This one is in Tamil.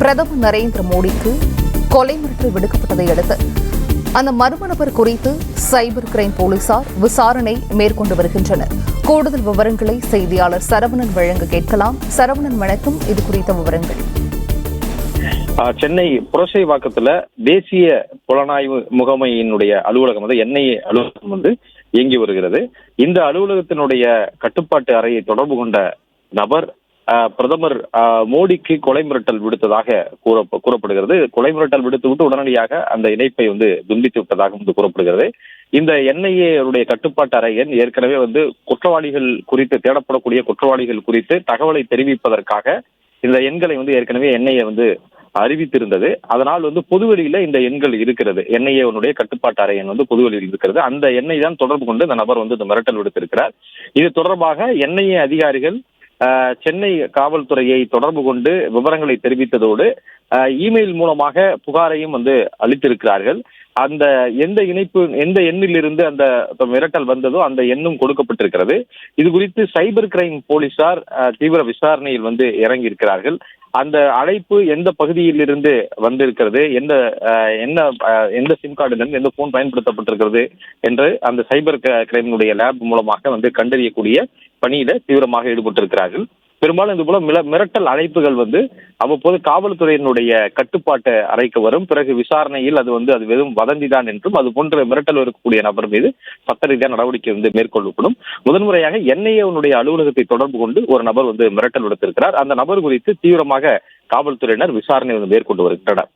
பிரதமர் நரேந்திர மோடிக்கு கொலை மிரட்டல் விடுக்கப்பட்டதை அடுத்து அந்த மர்ம நபர் குறித்து சைபர் கிரைம் போலீசார் விசாரணை மேற்கொண்டு வருகின்றனர். கூடுதல் விவரங்களை செய்தியாளர் சரவணன் வழங்க கேட்கலாம். சரவணன், வணக்கம். இது குறித்த விவரங்கள். சென்னை புரசைவாக்கத்துல தேசிய புலனாய்வு முகமையினுடைய அலுவலகம் என்ஐஏ அலுவலகம் இயங்கி வருகிறது. இந்த அலுவலகத்தினுடைய கட்டுப்பாட்டு அறையை தொடர்பு கொண்ட நபர் பிரதமர் மோடிக்கு கொலை மிரட்டல் விடுத்ததாக கூறப்படுகிறது. கொலை மிரட்டல் விடுத்துவிட்டு உடனடியாக அந்த இணைப்பை துண்டித்து விட்டதாக கூறப்படுகிறது. இந்த என்ஐஏ கட்டுப்பாட்டு அறை எண் ஏற்கனவே குற்றவாளிகள் குறித்து தேடப்படக்கூடிய குற்றவாளிகள் குறித்து தகவலை தெரிவிப்பதற்காக இந்த எண்களை ஏற்கனவே என்ஐஏ அறிவித்திருந்தது. அதனால் பொதுவெளியில இந்த எண்கள் இருக்கிறது. என்ஐஏ கட்டுப்பாட்டு அறை எண் பொதுவெளியில் இருக்கிறது. அந்த எண்ணை தான் தொடர்பு கொண்டு இந்த நபர் இந்த மிரட்டல் விடுத்திருக்கிறார். இது தொடர்பாக என்ஐஏ அதிகாரிகள் சென்னை காவல்துறையை தொடர்பு கொண்டு விவரங்களை தெரிவித்ததோடு இமெயில் மூலமாக புகாரையும் அளித்திருக்கிறார்கள். அந்த எந்த எண்ணிலிருந்து அந்த மிரட்டல் வந்ததோ அந்த எண்ணும் கொடுக்கப்பட்டிருக்கிறது. இது குறித்து சைபர் கிரைம் போலீசார் தீவிர விசாரணையில் இறங்கி இருக்கிறார்கள். அந்த அழைப்பு எந்த பகுதியில் இருந்து வந்திருக்கிறது, எந்த சிம் கார்டிலிருந்து எந்த போன் பயன்படுத்தப்பட்டிருக்கிறது என்று அந்த சைபர் கிரைமினுடைய லேப் மூலமாக கண்டறியக்கூடிய பணியில தீவிரமாக ஈடுபட்டிருக்கிறார்கள். பெரும்பாலும் இது போல மிரட்டல் அழைப்புகள் அவ்வப்போது காவல்துறையினுடைய கட்டுப்பாட்டு அறைக்கு வரும். பிறகு விசாரணையில் அது வெறும் வதந்திதான் என்றும் அது போன்ற மிரட்டல் இருக்கக்கூடிய நபர் மீது சட்ட ரீதியான நடவடிக்கை மேற்கொள்ளப்படும். முதன்முறையாக என்ஐஏ அலுவலகத்தை தொடர்பு கொண்டு ஒரு நபர் மிரட்டல் விடுத்திருக்கிறார். அந்த நபர் குறித்து தீவிரமாக காவல்துறையினர் விசாரணை மேற்கொண்டு வருகின்றனர்.